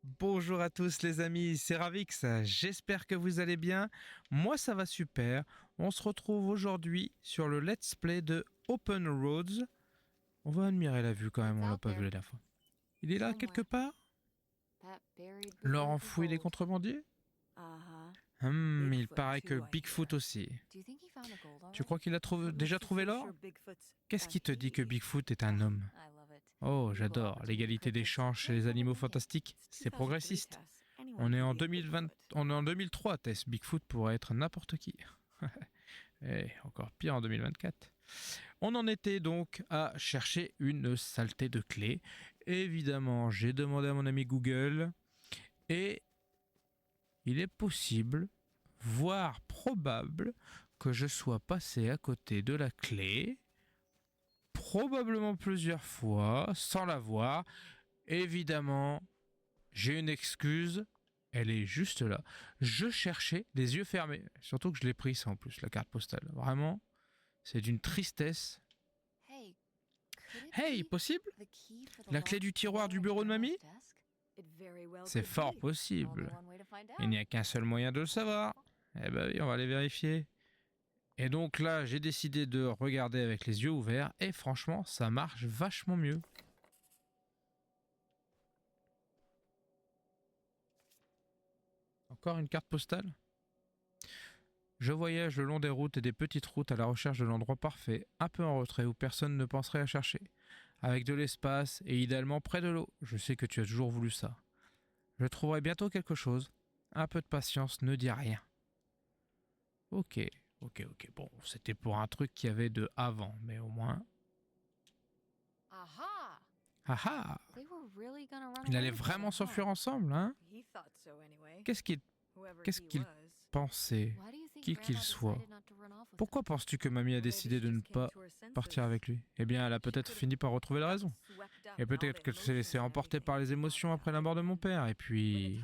Bonjour à tous les amis, c'est Ravix, j'espère que vous allez bien. Moi ça va super. On se retrouve aujourd'hui sur le let's play de Open Roads. On va admirer la vue quand même, on l'a pas vu la dernière fois. Il est là quelque part? L'or enfoui des contrebandiers? Il paraît que Bigfoot aussi. Tu crois qu'il a déjà trouvé l'or? Qu'est-ce qui te dit que Bigfoot est un homme? Oh, j'adore. L'égalité des chances chez les animaux fantastiques, c'est progressiste. On est en 2020, on est en 2003, Tess. Bigfoot pourrait être n'importe qui. Et encore pire en 2024. On en était donc à chercher une saleté de clés. Évidemment, j'ai demandé à mon ami Google et il est possible, voire probable, que je sois passé à côté de la clé, probablement plusieurs fois, sans la voir. Évidemment, j'ai une excuse, elle est juste là. Je cherchais les yeux fermés, surtout que je l'ai pris ça en plus, la carte postale. Vraiment, c'est d'une tristesse. Hey, possible? La clé du tiroir du bureau de mamie? C'est fort possible. Il n'y a qu'un seul moyen de le savoir. Eh ben oui, on va aller vérifier. Et donc là, j'ai décidé de regarder avec les yeux ouverts et franchement, ça marche vachement mieux. Encore une carte postale? Je voyage le long des routes et des petites routes à la recherche de l'endroit parfait, un peu en retrait où personne ne penserait à chercher. Avec de l'espace et idéalement près de l'eau. Je sais que tu as toujours voulu ça. Je trouverai bientôt quelque chose. Un peu de patience, ne dis rien. Ok. Bon, c'était pour un truc qu'il y avait de avant, mais au moins... Haha! Il allait vraiment s'enfuir ensemble, hein? Qu'est-ce qu'il pensait, qui qu'il soit? Pourquoi penses-tu que mamie a décidé de ne pas partir avec lui? Eh bien, elle a peut-être fini par retrouver la raison. Et peut-être qu'elle s'est laissée emporter par les émotions après la mort de mon père, et puis...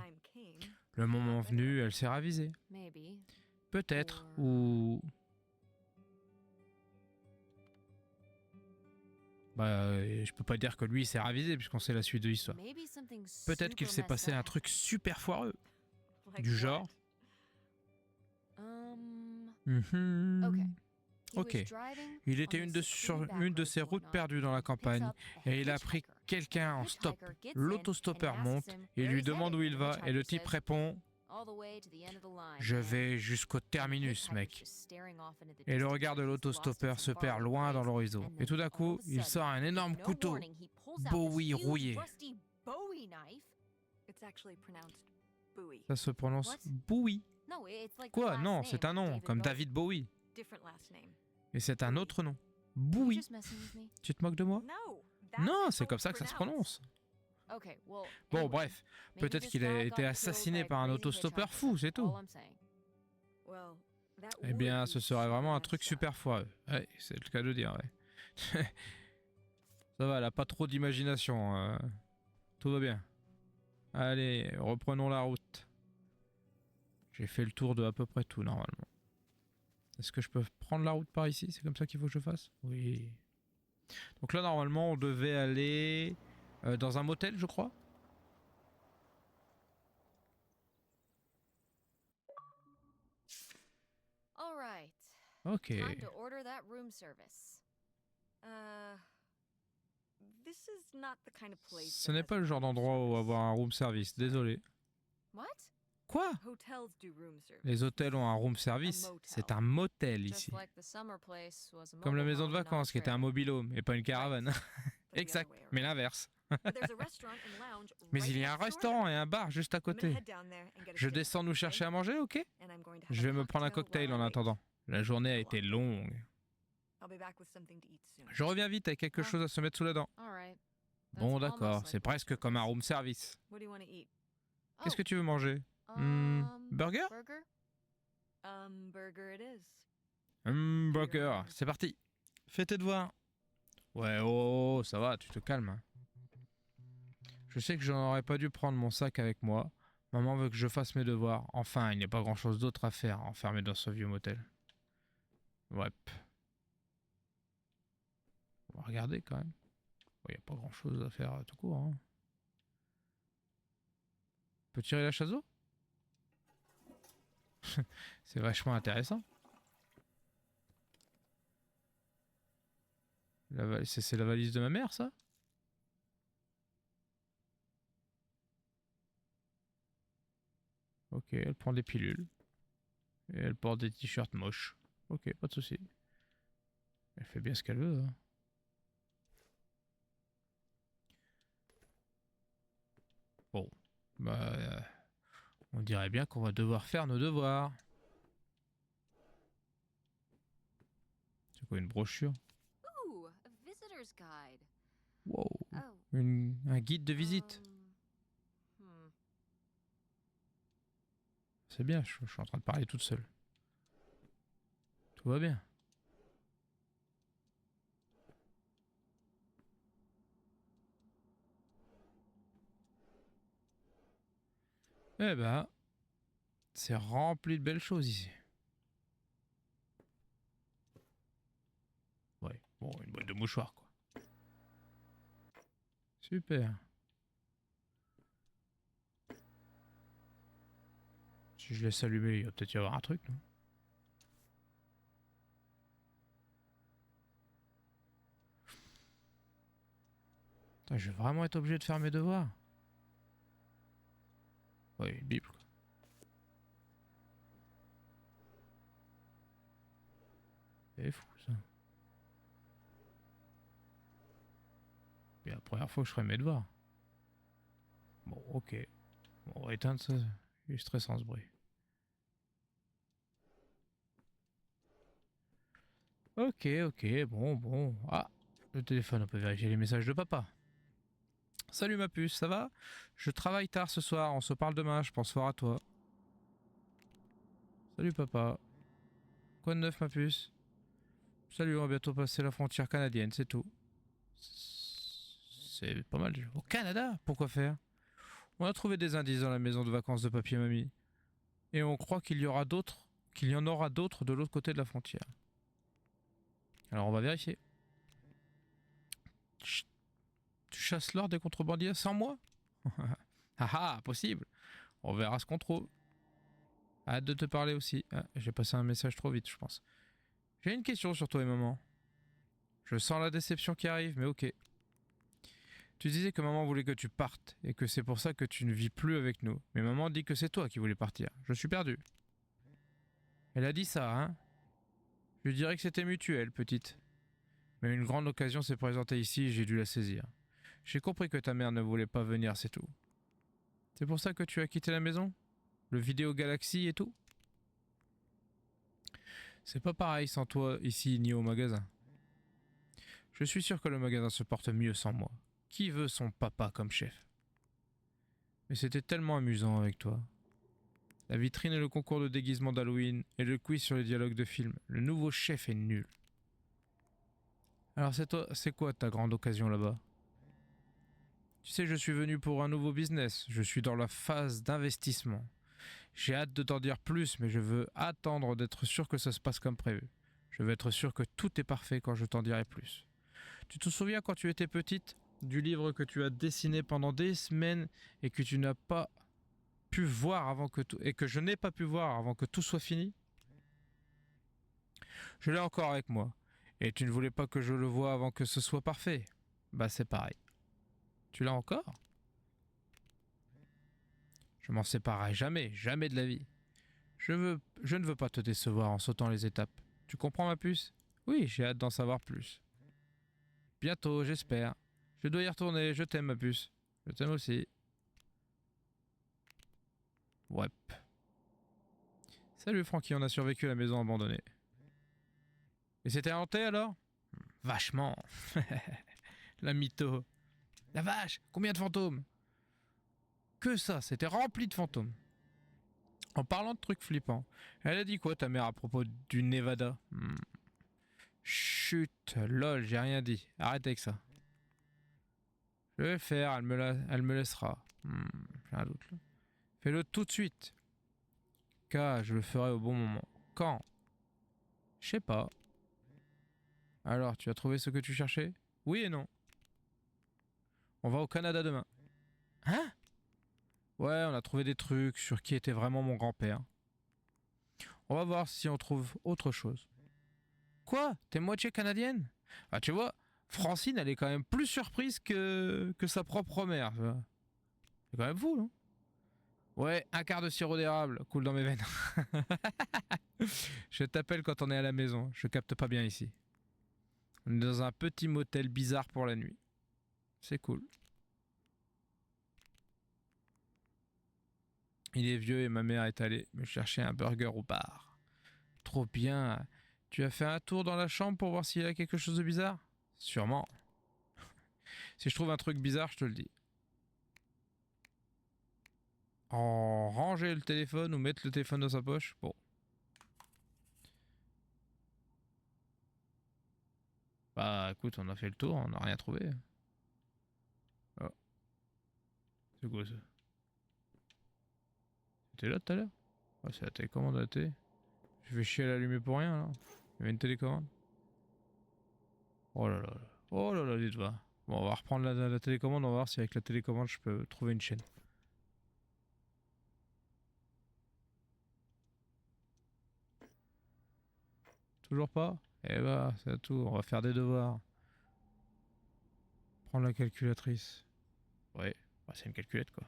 Le moment venu, elle s'est ravisée. Peut-être, ou... je peux pas dire que lui s'est ravisé puisqu'on sait la suite de l'histoire. Peut-être qu'il s'est passé un truc super foireux. Du genre... Ok. Il était sur une de ces routes perdues dans la campagne et il a pris quelqu'un en stop. L'autostoppeur monte, il lui demande où il va et le type répond: je vais jusqu'au terminus, mec. Et le regard de l'autostoppeur se perd loin dans l'horizon. Et tout d'un coup, il sort un énorme couteau. Bowie rouillé. Ça se prononce Bowie. Quoi? Non, c'est un nom, comme David Bowie. Et c'est un autre nom. Bowie. Tu te moques de moi? Non, c'est comme ça que ça se prononce. Bon, bref, peut-être qu'il a été assassiné par un autostoppeur fou, c'est tout. Eh bien, ce serait vraiment un truc super foireux. Ouais, c'est le cas de dire, ouais. Ça va, elle a pas trop d'imagination. Tout va bien. Allez, reprenons la route. J'ai fait le tour de à peu près tout, normalement. Est-ce que je peux prendre la route par ici? C'est comme ça qu'il faut que je fasse? Oui. Donc là, normalement, on devait aller dans un motel, je crois. Ok. Ce n'est pas le genre d'endroit où avoir un room service, désolé. Quoi? Les hôtels ont un room service. C'est un motel ici. Comme la maison de vacances qui était un mobil-home et pas une caravane. Exact, mais l'inverse. Mais il y a un restaurant et un bar juste à côté. Je descends nous chercher à manger, ok? Je vais me prendre un cocktail en attendant. La journée a été longue. Je reviens vite avec quelque chose à se mettre sous la dent. Bon, d'accord, c'est presque comme un room service. Qu'est-ce que tu veux manger? Burger? Burger, c'est parti. Fais tes devoirs. Ouais, oh, ça va, tu te calmes. Hein. Je sais que je n'aurais pas dû prendre mon sac avec moi. Maman veut que je fasse mes devoirs. Enfin, il n'y a pas grand-chose d'autre à faire, enfermé dans ce vieux motel. Ouais. On va regarder quand même. Il n'y a pas grand-chose à faire tout court. Hein. Peut tirer la chasse d'eau? C'est vachement intéressant. C'est la valise de ma mère, ça? Ok, elle prend des pilules. Et elle porte des t-shirts moches. Ok, pas de souci. Elle fait bien ce qu'elle veut. Hein. Bon, bah, on dirait bien qu'on va devoir faire nos devoirs. C'est quoi une brochure? Ooh, a visitor's guide. Wow, Oh, un guide de visite. hmm. C'est bien, je suis en train de parler toute seule. Tout va bien. Eh ben, c'est rempli de belles choses ici. Ouais, bon, une boîte de mouchoirs, quoi. Super. Si je laisse allumer, il va peut-être y avoir un truc, non? Putain, je vais vraiment être obligé de faire mes devoirs. Ouais, une Bible, quoi. C'est fou, ça. C'est la première fois que je ferai mes devoirs. Bon, ok. Bon, on va éteindre ça. Il est stressant, ce bruit. Ok, ok, bon. Ah, le téléphone, on peut vérifier les messages de papa. Salut ma puce, ça va? Je travaille tard ce soir, on se parle demain, je pense fort à toi. Salut papa. Quoi de neuf ma puce? Salut, on va bientôt passer la frontière canadienne, c'est tout. C'est pas mal. Au Canada? Pourquoi faire? On a trouvé des indices dans la maison de vacances de papy et mamie. Et on croit qu'il y aura d'autres, qu'il y en aura d'autres de l'autre côté de la frontière. Alors on va vérifier. Chut, tu chasses l'or des contrebandiers sans moi? Ah ah, possible. On verra ce qu'on trouve. Hâte de te parler aussi. Ah, j'ai passé un message trop vite, je pense. J'ai une question sur toi et maman. Je sens la déception qui arrive, mais ok. Tu disais que maman voulait que tu partes, et que c'est pour ça que tu ne vis plus avec nous. Mais maman dit que c'est toi qui voulais partir. Je suis perdu. Elle a dit ça, hein? Je dirais que c'était mutuel, petite. Mais une grande occasion s'est présentée ici et j'ai dû la saisir. J'ai compris que ta mère ne voulait pas venir, c'est tout. C'est pour ça que tu as quitté la maison? Le vidéo Galaxy et tout? C'est pas pareil sans toi ici ni au magasin. Je suis sûr que le magasin se porte mieux sans moi. Qui veut son papa comme chef? Mais c'était tellement amusant avec toi. La vitrine et le concours de déguisement d'Halloween et le quiz sur les dialogues de film. Le nouveau chef est nul. Alors c'est quoi ta grande occasion là-bas? Tu sais, je suis venu pour un nouveau business. Je suis dans la phase d'investissement. J'ai hâte de t'en dire plus, mais je veux attendre d'être sûr que ça se passe comme prévu. Je veux être sûr que tout est parfait quand je t'en dirai plus. Tu te souviens quand tu étais petite, du livre que tu as dessiné pendant des semaines et que tu n'as pas pu voir avant que tout, et que je n'ai pas pu voir avant que tout soit fini? Je l'ai encore avec moi. Et tu ne voulais pas que je le voie avant que ce soit parfait. Bah c'est pareil. Tu l'as encore? Je m'en séparerai jamais, jamais de la vie. Je ne veux pas te décevoir en sautant les étapes. Tu comprends ma puce? Oui, j'ai hâte d'en savoir plus. Bientôt, j'espère. Je dois y retourner, je t'aime ma puce. Je t'aime aussi. Ouais. Salut Francky, on a survécu à la maison abandonnée. Et c'était hanté alors? Vachement. La mytho. La vache, combien de fantômes? Que ça, c'était rempli de fantômes. En parlant de trucs flippants, elle a dit quoi ta mère à propos du Nevada? Chut, lol, j'ai rien dit. Arrête avec ça. Je vais le faire, elle me laissera. J'ai un doute là. Fais-le tout de suite. Car je le ferai au bon moment. Quand? Je sais pas. Alors, tu as trouvé ce que tu cherchais? Oui et non. On va au Canada demain. Hein? Ouais, on a trouvé des trucs sur qui était vraiment mon grand-père. On va voir si on trouve autre chose. Quoi? T'es moitié canadienne? Ah, tu vois, Francine, elle est quand même plus surprise que sa propre mère. Tu vois. C'est quand même fou, non? Ouais, un quart de sirop d'érable coule dans mes veines. Je t'appelle quand on est à la maison. Je capte pas bien ici. On est dans un petit motel bizarre pour la nuit. C'est cool. Il est vieux et ma mère est allée me chercher un burger au bar. Trop bien. Tu as fait un tour dans la chambre pour voir s'il y a quelque chose de bizarre? Sûrement. Si je trouve un truc bizarre, je te le dis. En ranger le téléphone ou mettre le téléphone dans sa poche? Bon. Bah écoute, on a fait le tour, on n'a rien trouvé. Oh. C'est quoi ça? C'était là tout à l'heure? Ouais, c'est la télécommande de la télé. Je vais chier à l'allumer pour rien là. Il y avait une télécommande. Oh là là là. Oh là là, dites-moi. Bon, on va reprendre la télécommande, on va voir si avec la télécommande je peux trouver une chaîne. Toujours pas? Eh bah, c'est à tout, on va faire des devoirs. Prendre la calculatrice. Ouais, bah, c'est une calculette quoi.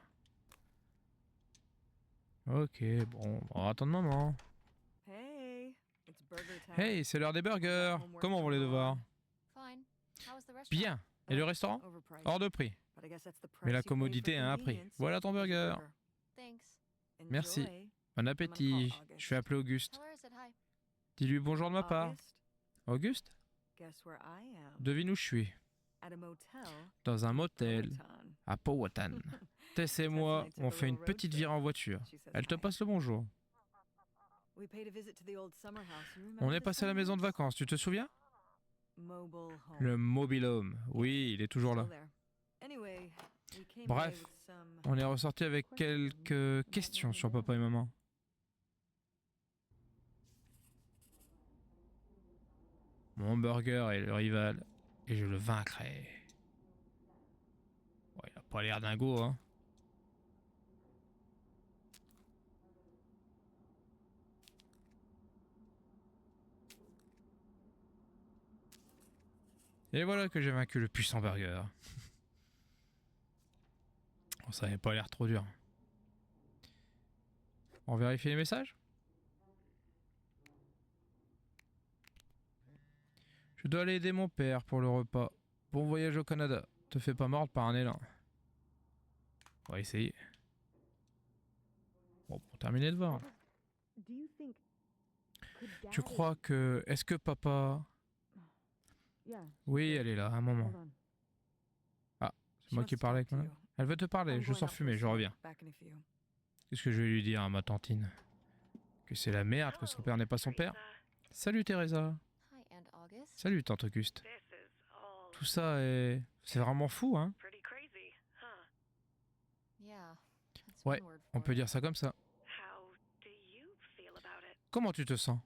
Ok, bon, on va attendre maman. Hey, it's burger time. Hey, c'est l'heure des burgers. Comment vont les devoirs? Fine. How was the restaurant? Bien. Et le restaurant? Overpriced. Hors de prix. But I guess that's the price Mais la you pay for commodité a un prix. convenience. Voilà ton Here's your burger. Thanks. Merci. Enjoy. Bon appétit. August. Je vais appeler Auguste. Tell her I said hi. Dis-lui bonjour de ma part. August, Auguste? guess where I am? Devine où je suis. At a motel. Dans un motel Powhatan. à Powhatan. Tess et moi, on fait une petite virée en voiture. She says Elle te hi. passe le bonjour. We paid a visit to the old summer house. You On remember est the passé à la summer maison de house? vacances, tu te souviens? Mobile home. Le mobile home. Oui, il est toujours là. Still there. Anyway, we came Bref, away with some on est ressorti avec quelques questions sur papa et maman. Mon burger est le rival et je le vaincrai. Ouais, il a pas l'air dingo, hein. Et voilà que j'ai vaincu le puissant burger. Oh, ça n'avait pas l'air trop dur. On vérifie les messages? Je dois aller aider mon père pour le repas. Bon voyage au Canada. Te fais pas mordre par un élan. On va essayer. Bon, pour terminer de voir. Tu crois que... Est-ce que papa... Oui, elle est là, un moment. C'est moi qui parlais avec moi. Elle veut te parler, je sors fumer, je reviens. Qu'est-ce que je vais lui dire à ma tantine? Que c'est la merde, que son père n'est pas son père? Salut Teresa. Hi, Aunt August. Salut tante Auguste. Tout ça est... C'est vraiment fou, hein? Yeah. That's Ouais, one word on for peut it. dire ça comme ça. Comment tu te sens?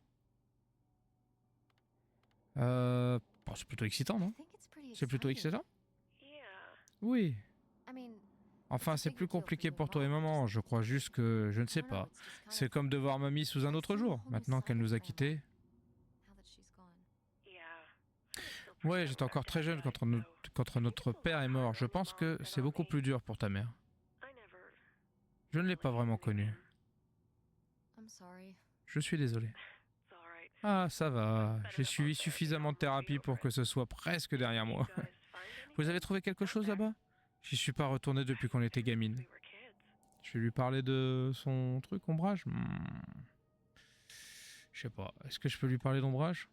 Bon, c'est plutôt excitant, I non? think it's pretty C'est plutôt exciting. excitant? Oui. I mean, Enfin, c'est plus compliqué pour toi et maman. Je crois juste que... Je ne sais I don't know, pas. it's just kind C'est of comme de voir mamie sous un autre jour, maintenant qu'elle nous a quittés. now that she's gone. Ouais, j'étais encore très jeune quand notre père est mort. Je pense que c'est beaucoup plus dur pour ta mère. Je ne l'ai pas vraiment connue. I'm sorry. Je suis désolé. Ah, ça va. J'ai suivi suffisamment de thérapie pour que ce soit presque derrière moi. Vous avez trouvé quelque chose là-bas? J'y suis pas retourné depuis qu'on était gamine. Je vais lui parler de son truc, ombrage? Je sais pas. Est-ce que je peux lui parler d'ombrage?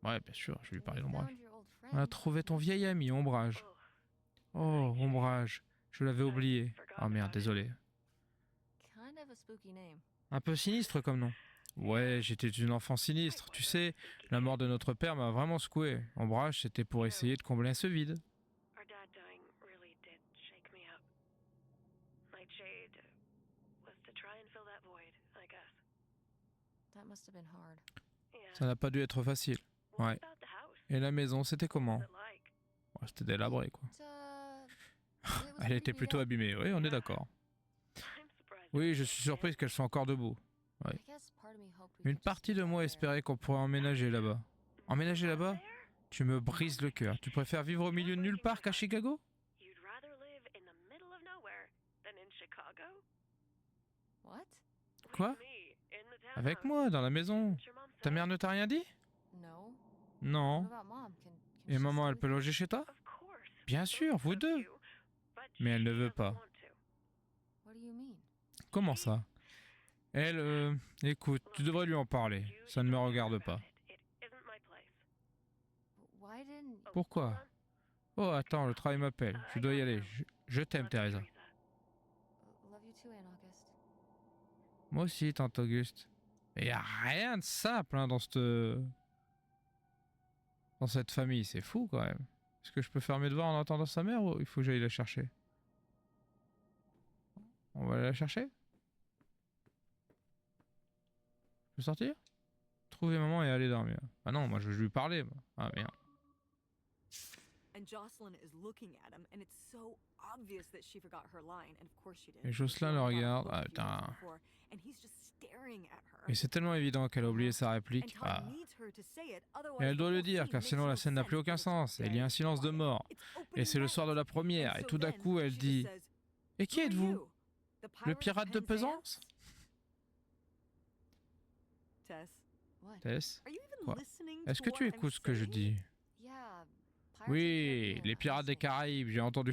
Ouais, bien sûr, je vais lui parler d'ombrage. Found your old friend. On a trouvé ton vieil ami, ombrage. Oh, ombrage. Je l'avais oublié. Oh merde, désolé. Kind of a spooky name. Un peu sinistre comme nom. Ouais, j'étais une enfant sinistre. Tu sais, la mort de notre père m'a vraiment secoué. Ombrage, c'était pour essayer de combler ce vide. That must have been hard. Ça n'a pas dû être facile. Ouais. Et la maison, c'était comment? Ouais, c'était délabré, quoi. It was Elle était pretty beat plutôt up. abîmée, oui, on est d'accord. Oui, je suis surprise qu'elle soit encore debout. I guess part of me hoped we Une could just partie move de out moi there. espérait qu'on pourrait emménager là-bas. Emménager là-bas? Tu me brises le cœur. Tu préfères vivre au milieu de nulle part qu'à Chicago? You'd rather live in the middle of nowhere than in Chicago? What? Quoi? With me, in the townhouse. Avec moi, dans la maison. What's your mom Ta say? mère ne t'a rien dit? No. Non. What about mom? Can Et she maman, stay elle with peut you? loger chez toi? Of course. Bien sûr, Both vous of deux. you, but Mais elle ne she veut doesn't pas. want to. What do you mean? Comment ça? Elle, écoute, tu devrais lui en parler. You Ça ne me should talk regarde about pas. it. It isn't my place. Why didn't Oh, Pourquoi? hold Oh, attends, le travail m'appelle. on. Je dois y aller. Je Love t'aime, you, Teresa. love you too, Aunt August? Moi aussi, tante Auguste. Il n'y a rien de simple hein, dans cette famille. C'est fou quand même. Est-ce que je peux faire mes devoirs en attendant sa mère ou il faut que j'aille la chercher? On va aller la chercher? Je peux sortir? Trouver maman et aller dormir. Ah non, moi je veux lui parler. Moi. Ah merde. And Jocelyn is looking at him, and it's so obvious that she forgot her line, and of course she did. Et Jocelyn le regarde. Ah putain. And he's just staring at her. Et c'est tellement évident qu'elle a oublié sa And réplique. Todd Ah. needs her to say it, Et otherwise elle the doit le whole dire scene car makes sinon no la scène n'a sense plus aucun because it's sens. Et il y a un dead silence de quiet. mort. It's Et opening c'est le soir de la night. première. And Et so tout d'un then coup elle she dit just says, « Et qui "Who are êtes-vous? you? The Le pirate pirate de Penzance?" Pesance ?» Tess, What? Tess, are you even Quoi? listening est-ce to que tu what I'm écoutes ce que je saying? dis? Yeah. Pirates of the Oui, Caribbean, les I pirates des see. Caraïbes, j'ai entendu.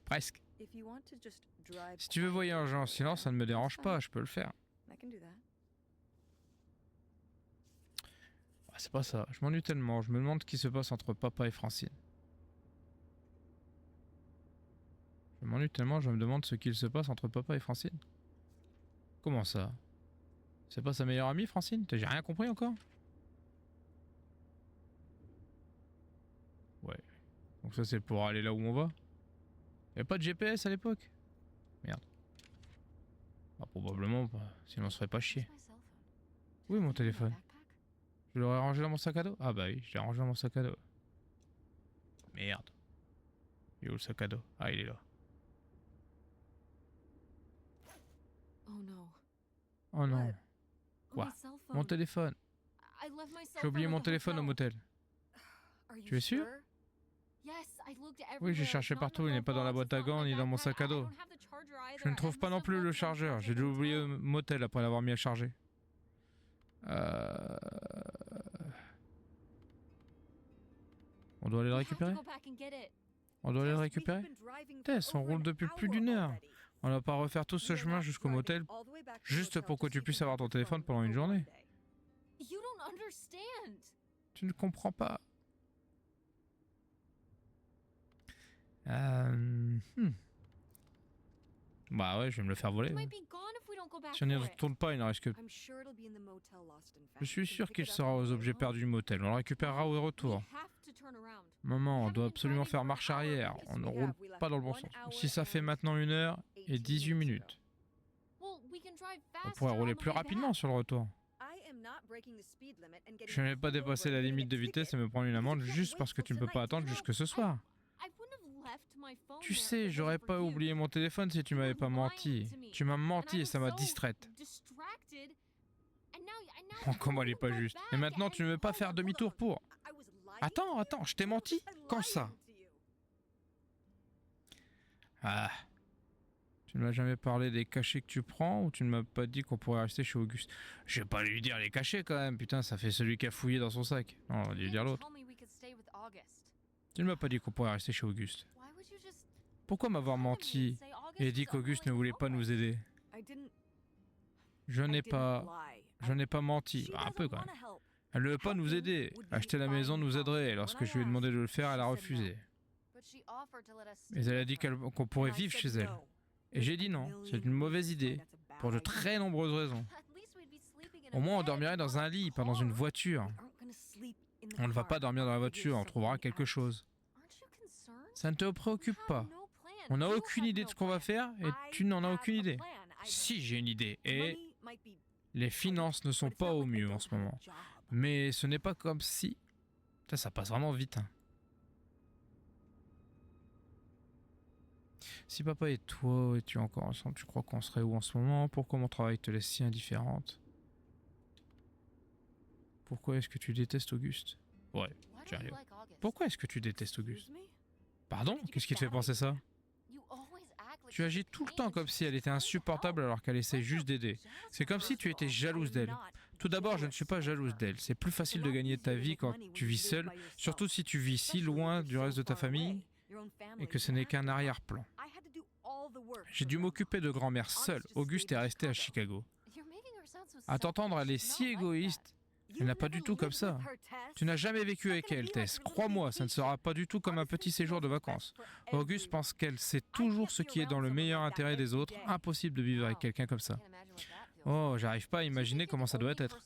Presque. If you want to just drive Si tu veux voyager en silence, ça ne me dérange pas, je peux le faire. I can do that. Ah, c'est pas ça, je m'ennuie tellement, je me demande ce qui se passe entre papa et Francine. Je m'ennuie tellement, je me demande ce qu'il se passe entre papa et Francine. Comment ça? C'est pas sa meilleure amie, Francine? J'ai rien compris encore? Ouais. Donc ça c'est pour aller là où on va? Y'a pas de GPS à l'époque? Merde. Ah, probablement pas, sinon on se ferait pas chier. Where's my cell phone? Oui, mon Did I leave it in my téléphone. backpack? Je l'aurais rangé dans mon sac à dos? Ah bah oui, je l'ai rangé dans mon sac à dos. Merde. Il est où le sac à dos? Ah, il est là. Oh no. Oh non. What? Quoi? My cell Mon phone. téléphone. I left my cell J'ai oublié phone at mon the téléphone au hotel. motel. Are you Tu es sûr? Yes, I looked Oui, j'ai everywhere. cherché Not in partout, the il n'est glove pas dans la box, boîte à it's not in gants my ni dans mon backpack. sac à I dos. don't have the charger Je ne either. trouve I pas must non have plus left le my chargeur. charger J'ai dû at the oublier au hotel. motel après l'avoir mis à charger. On doit aller le We have to récupérer? go back and get it. On doit aller le récupérer? Tess, on roule depuis plus d'une heure. On va pas refaire tout ce chemin jusqu'au motel juste pour que tu puisses avoir ton téléphone pendant une journée. You don't understand. Tu ne comprends pas. Bah ouais, je vais me le faire voler. It might be gone if we don't go back Si on n'y for it. retourne pas, il ne reste que... Je suis sûr qu'il sera aux objets perdus du motel. On le récupérera au We retour. have to turn around. Maman, on doit absolument faire marche arrière. On ne roule pas dans le bon sens. Si ça fait maintenant 1 heure et 18 minutes, Well, we can drive on faster pourrait on rouler the plus way rapidement back. sur le retour. Je n'ai pas dépassé la limite de vitesse et me prendre une amende juste parce que tu ne peux pas attendre jusque ce soir. I wouldn't have left my phone Tu there if sais, it j'aurais wasn't for pas you. oublié mon téléphone si tu m'avais pas menti. Tu m'as And menti I et ça m'a was so distraite. distracted. And now Oh, comment elle est pas juste. Et maintenant, tu ne veux pas faire demi-tour pour... Attends, je t'ai menti? Quand ça? Ah. Tu ne m'as jamais parlé des cachets que tu prends ou tu ne m'as pas dit qu'on pourrait rester chez Auguste? Je vais pas lui dire les cachets quand même, putain, ça fait celui qui a fouillé dans son sac. Non, on va lui dire l'autre. Tu ne m'as pas dit qu'on pourrait rester chez Auguste. Pourquoi m'avoir menti et dit qu'Auguste ne voulait pas nous aider? Je n'ai pas menti. Ah, un peu quand même. Elle ne veut pas nous aider. Acheter la maison nous aiderait. Lorsque je lui ai demandé de le faire, elle a refusé. Mais elle a dit qu'on pourrait vivre chez elle. Et j'ai dit non, c'est une mauvaise idée, pour de très nombreuses raisons. Au moins on dormirait dans un lit, pas dans une voiture. On ne va pas dormir dans la voiture, on trouvera quelque chose. Ça ne te préoccupe pas. On n'a aucune idée de ce qu'on va faire et tu n'en as aucune idée. Si, j'ai une idée. Et les finances ne sont pas au mieux en ce moment. Mais ce n'est pas comme si... Ça passe vraiment vite. Hein. Si papa et toi étions encore ensemble, tu crois qu'on serait où en ce moment? Pourquoi mon travail te laisse si indifférente? Pourquoi est-ce que tu détestes Auguste? Ouais, Why j'y don't you arrive. like August? Pourquoi est-ce que tu détestes Auguste? Excuse me? Pardon? Where did you Qu'est-ce get qui te fait that penser ça? You always act like Tu she's agis a tout le pain temps when comme she's si elle just était trying to insupportable help. alors qu'elle essaie juste d'aider. C'est comme si tu étais jalouse d'elle. Tout d'abord, je ne suis pas jalouse d'elle. C'est plus facile de gagner ta vie quand tu vis seule, surtout si tu vis si loin du reste de ta famille et que ce n'est qu'un arrière-plan. J'ai dû m'occuper de grand-mère seule. Auguste est restée à Chicago. You're making her sound so À t'entendre, elle est selfish. si She's not like that. égoïste. Elle n'a pas du tout comme ça. Tu n'as jamais vécu avec elle, Tess. Crois-moi, ça ne sera pas du tout comme un petit séjour de vacances. Auguste pense qu'elle sait toujours ce qui est dans le meilleur intérêt des autres. Impossible de vivre avec quelqu'un comme ça. Can't imagine what that feels Oh, like. j'arrive pas à imaginer comment ça doit être.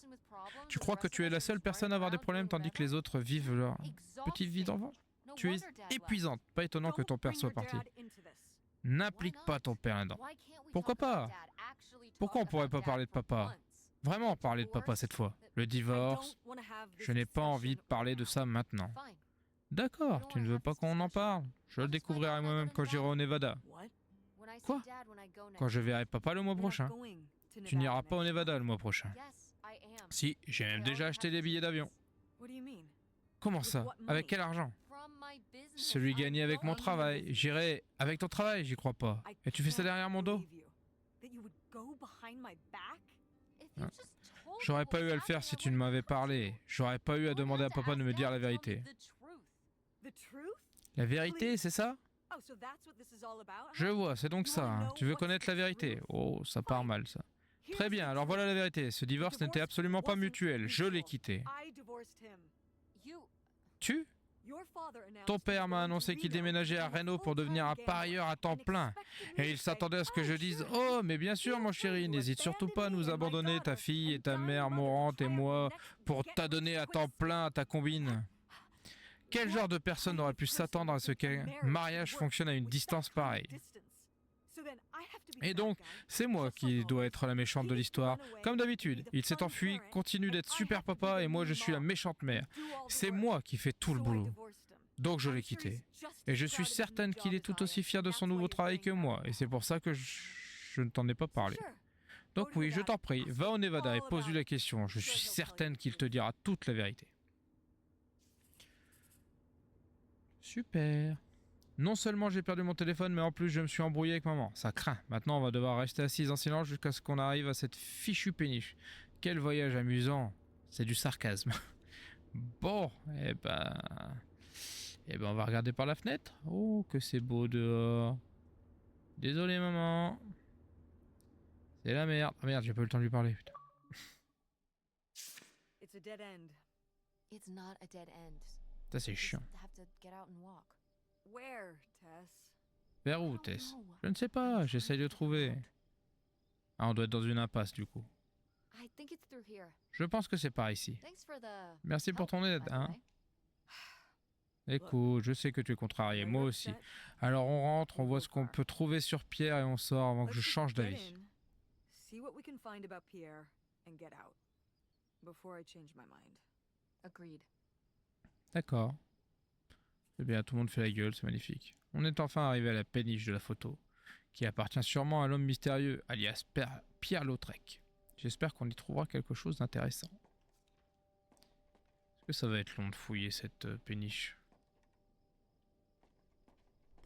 Tu crois que tu es la seule personne à avoir des problèmes tandis que les autres vivent leur petite vie d'enfant? Tu es épuisante. Pas étonnant que ton père soit parti. N'implique pas ton père là-dedans. Pourquoi pas? Pourquoi on pourrait pas parler de papa? Vraiment parler de papa cette fois. Le divorce. Je n'ai pas envie de parler de ça maintenant. D'accord, tu ne veux pas qu'on en parle? Je le découvrirai moi-même quand j'irai au Nevada. Quoi? Quand je verrai papa le mois prochain. Tu n'iras pas au Nevada le mois prochain. Si, j'ai même déjà acheté des billets d'avion. Comment ça? Avec quel argent? Celui gagné avec mon travail. J'irai avec ton travail, j'y crois pas. Et tu fais ça derrière mon dos? Hein? J'aurais pas eu à le faire si tu ne m'avais parlé. J'aurais pas eu à demander à papa de me dire la vérité. La vérité, c'est ça? Je vois, c'est donc ça. Hein. Tu veux connaître la vérité? Oh, ça part mal ça. Très bien, alors voilà la vérité. Ce divorce n'était absolument pas mutuel. Je l'ai quitté. Tu? Ton père m'a annoncé qu'il déménageait à Reno pour devenir un parieur à temps plein. Et il s'attendait à ce que je dise « Oh, mais bien sûr, mon chéri, n'hésite surtout pas à nous abandonner, ta fille et ta mère mourante et moi, pour t'adonner à temps plein à ta combine. » Quel genre de personne aurait pu s'attendre à ce qu'un mariage fonctionne à une distance pareille? Et donc, c'est moi qui dois être la méchante de l'histoire. Comme d'habitude, il s'est enfui, continue d'être super papa et moi je suis la méchante mère. C'est moi qui fais tout le boulot. Donc je l'ai quitté. Et je suis certaine qu'il est tout aussi fier de son nouveau travail que moi. Et c'est pour ça que je ne t'en ai pas parlé. Donc oui, je t'en prie, va au Nevada et pose-lui la question. Je suis certaine qu'il te dira toute la vérité. Super. Non seulement j'ai perdu mon téléphone, mais en plus je me suis embrouillé avec maman. Ça craint. Maintenant on va devoir rester assis en silence jusqu'à ce qu'on arrive à cette fichue péniche. Quel voyage amusant. C'est du sarcasme. Bon, eh ben on va regarder par la fenêtre. Oh, que c'est beau dehors. Désolé maman. C'est la merde. Ah merde, j'ai pas eu le temps de lui parler. Putain. It's not a dead end. Ça c'est You chiant. just have to get out and walk. Where, Tess? Vers où, Tess? Je ne sais pas, j'essaye de trouver. Ah, on doit être dans une impasse du coup. I think it's through here. Je pense que c'est par ici. Thanks for the Merci pour help, ton aide, by the hein. way. Écoute, je sais que tu es contrarié, moi aussi. Alors on rentre, on voit ce qu'on peut trouver sur Pierre et on sort avant que je change d'avis. See what we can find about Pierre and get out before I change my mind. Agreed. D'accord. Eh bien, tout le monde fait la gueule, c'est magnifique. On est enfin arrivé à la péniche de la photo, qui appartient sûrement à l'homme mystérieux, alias Pierre Lautrec. J'espère qu'on y trouvera quelque chose d'intéressant. Est-ce que ça va être long de fouiller cette péniche?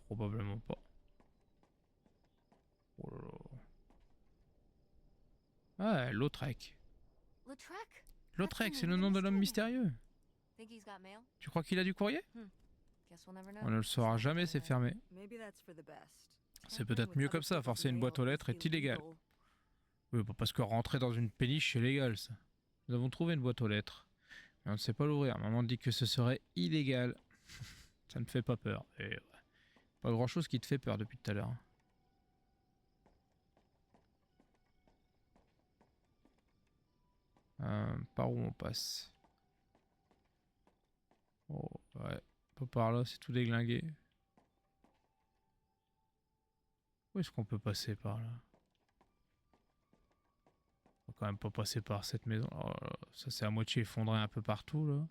Probablement pas. Oh là là. Ah, Lautrec. Lautrec? Lautrec, c'est le nom de l'homme mystérieux. Think he's got mail? Tu crois qu'il a du courrier? Guess we'll never know. On ne le saura jamais, c'est fermé. Maybe that's for the best. C'est peut-être mieux comme ça, forcer une boîte aux lettres est illégal. Oui, bah parce que rentrer dans une péniche, c'est légal, ça. Nous avons trouvé une boîte aux lettres. Mais on ne sait pas l'ouvrir. Maman dit que ce serait illégal. Ça ne fait pas peur. Et ouais. Pas grand-chose qui te fait peur depuis tout à l'heure. Par où on passe? Oh, ouais. Pas par là, c'est tout déglingué. Où est-ce qu'on peut passer par là? On va quand même pas passer par cette maison. Oh là là, ça c'est à moitié effondré un peu partout là.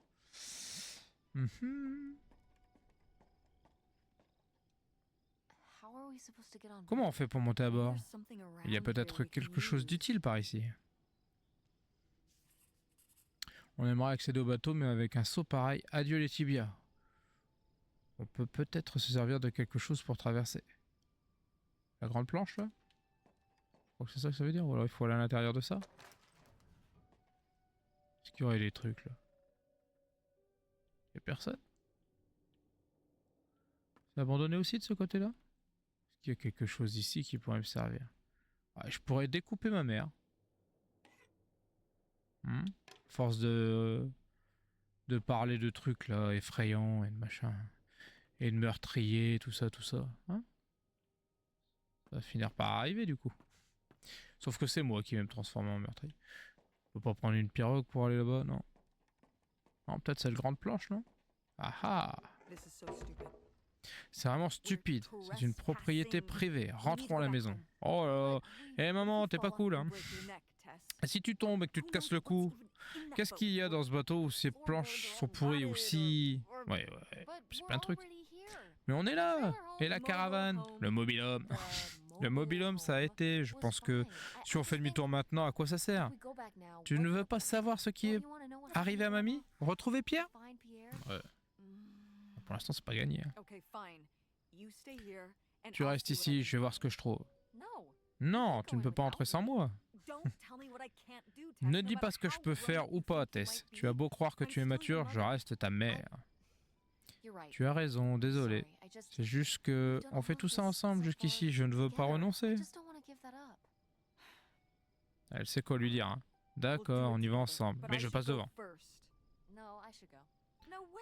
How are are we supposed to get on Comment on board? fait pour monter à bord? There's something Il y a around peut-être here we can quelque chose use. d'utile par ici. On aimerait accéder au bateau, mais avec un saut pareil, adieu les tibias. On peut peut-être se servir de quelque chose pour traverser. La grande planche, là? Je crois que c'est ça que ça veut dire, ou alors il faut aller à l'intérieur de ça? Est-ce qu'il y aurait des trucs, là? Il y a personne? C'est abandonné aussi de ce côté-là? Est-ce qu'il y a quelque chose ici qui pourrait me servir? Ouais, je pourrais découper ma mère. Force de parler de trucs là effrayants et de machin et de meurtriers, tout ça, hein, ça va finir par arriver du coup. Sauf que c'est moi qui vais me transformer en meurtrier. Je peux pas prendre une pirogue pour aller là-bas, non. Non, peut-être cette grande planche, non? Ah ah! This is so stupid. C'est vraiment stupide. C'est une propriété privée. Rentrons à la maison. Oh là là. Eh maman, t'es pas cool, hein. Si tu tombes et que tu te casses le cou, qu'est-ce qu'il y a dans ce bateau où ces planches sont pourries ou si... Ouais, c'est plein de trucs. Mais on est là. Et la caravane, le mobil-home. Le mobil-home, ça a été, je pense que si on fait demi-tour maintenant, à quoi ça sert? Tu ne veux pas savoir ce qui est arrivé à mamie? Retrouver Pierre? Ouais. Pour l'instant, c'est pas gagné. Hein. Tu restes ici, je vais voir ce que je trouve. Non, tu ne peux pas entrer sans moi. Ne dis pas ce que je peux faire ou pas, Tess. Tu as beau croire que tu es mature, je reste ta mère. Tu as raison, désolé. C'est juste que on fait tout ça ensemble jusqu'ici, je ne veux pas renoncer. Elle sait quoi lui dire. Hein. D'accord, on y va ensemble, mais je passe devant.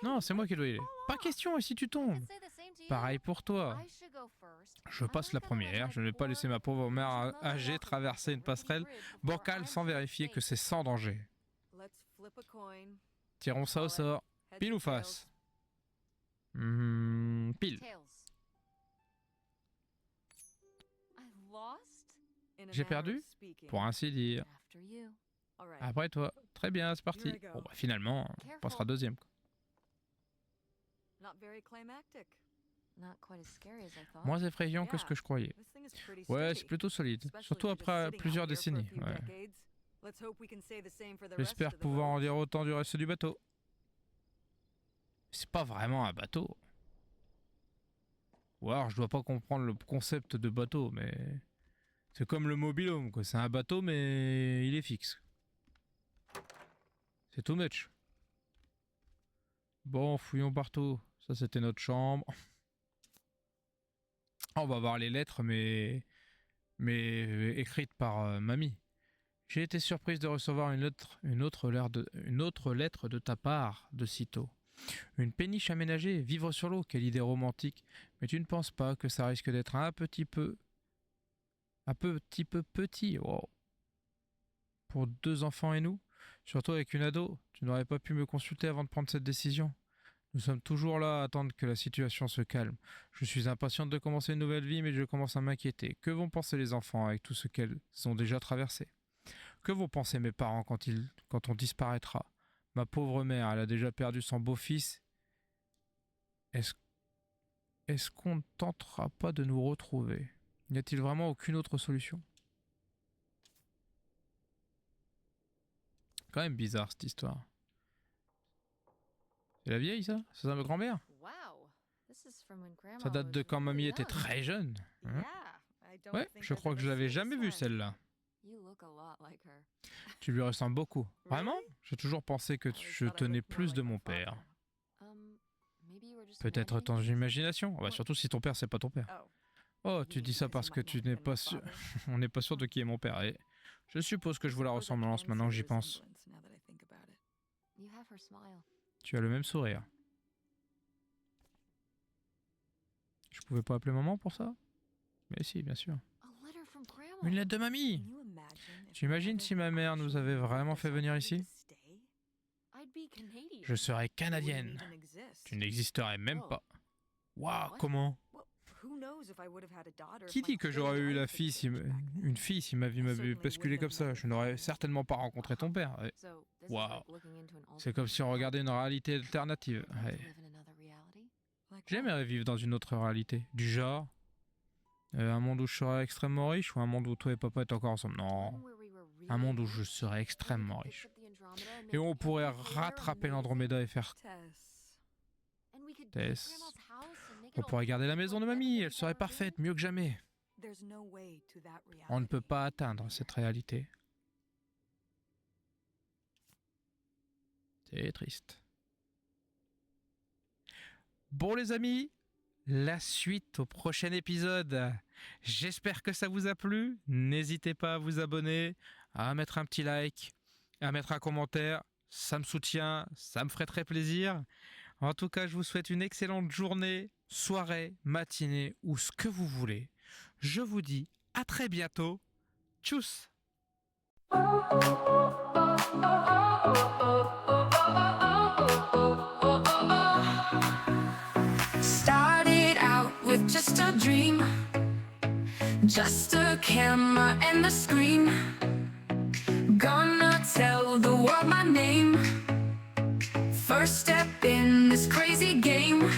Non, c'est moi qui dois y aller. Pas question, et si tu tombes? Pareil pour toi. Je passe la première, je ne vais pas laisser ma pauvre mère âgée traverser une passerelle bancale sans vérifier que c'est sans danger. Tirons ça au sort. Pile ou face? Pile. J'ai perdu? Pour ainsi dire. Après toi. Très bien, c'est parti. Bon bah finalement, on passera deuxième. Moins effrayant que ce que je croyais. Ouais, c'est plutôt solide. Surtout après plusieurs décennies. Ouais. J'espère pouvoir en dire autant du reste du bateau. C'est pas vraiment un bateau. Ou alors je dois pas comprendre le concept de bateau, mais... C'est comme le mobil-home, quoi. C'est un bateau, mais il est fixe. C'est too much. Bon, fouillons partout. Ça, c'était notre chambre. On va voir les lettres, mais écrites par mamie. J'ai été surprise de recevoir une autre lettre de ta part de sitôt. Une péniche aménagée, vivre sur l'eau, quelle idée romantique. Mais tu ne penses pas que ça risque d'être un petit peu petit, wow. Pour 2 enfants et nous, surtout avec une ado, tu n'aurais pas pu me consulter avant de prendre cette décision. Nous sommes toujours là à attendre que la situation se calme. Je suis impatiente de commencer une nouvelle vie, mais je commence à m'inquiéter. Que vont penser les enfants avec tout ce qu'elles ont déjà traversé? Que vont penser mes parents quand on disparaîtra? Ma pauvre mère, elle a déjà perdu son beau-fils. Est-ce qu'on ne tentera pas de nous retrouver? N'y a-t-il vraiment aucune autre solution? Quand même bizarre cette histoire. C'est la vieille ça? C'est sa grand-mère? Ça date de quand mamie était très jeune. Hein? Ouais, je crois que je l'avais jamais vue celle-là. Tu lui ressembles beaucoup. Vraiment? J'ai toujours pensé que je tenais plus de mon père. Peut-être ton imagination? Bah, surtout si ton père c'est pas ton père. Oh, tu dis ça parce que tu n'es pas sûr. On n'est pas sûr de qui est mon père. Et je suppose que je vois la ressemblance maintenant que j'y pense. Tu as le même sourire. Je pouvais pas appeler maman pour ça? Mais si, bien sûr. Une lettre de mamie! Tu imagines si ma mère nous avait vraiment fait venir ici? Je serais canadienne. Tu n'existerais même pas. Waouh, comment? Qui dit que j'aurais eu une fille si ma vie m'avait basculé comme ça? Je n'aurais certainement pas rencontré ton père. Ouais. Waouh. C'est comme si on regardait une réalité alternative. Ouais. J'aimerais vivre dans une autre réalité. Du genre... Un monde où je serais extrêmement riche ou un monde où toi et papa êtes encore ensemble? Non. One where we were really Un monde où rich, je serais and we extrêmement could fix riche. up the Andromeda and Et make on it pourrait perfect there, rattraper amazing. l'Andromeda et faire Tess. And we could Tess. keep Grandma's house and make it On all pourrait garder la maison de like mamie, everything elle we've serait ever parfaite, wanted. mieux que jamais. There's no way to that reality. On ne peut pas atteindre cette réalité. C'est triste. Bon les amis, la suite au prochain épisode. J'espère que ça vous a plu. N'hésitez pas à vous abonner, à mettre un petit like, à mettre un commentaire. Ça me soutient, ça me ferait très plaisir. En tout cas, je vous souhaite une excellente journée, soirée, matinée ou ce que vous voulez. Je vous dis à très bientôt. Tchuss! Started out with just a dream, just a camera and the screen. Gonna tell the world my name. First step in this crazy game.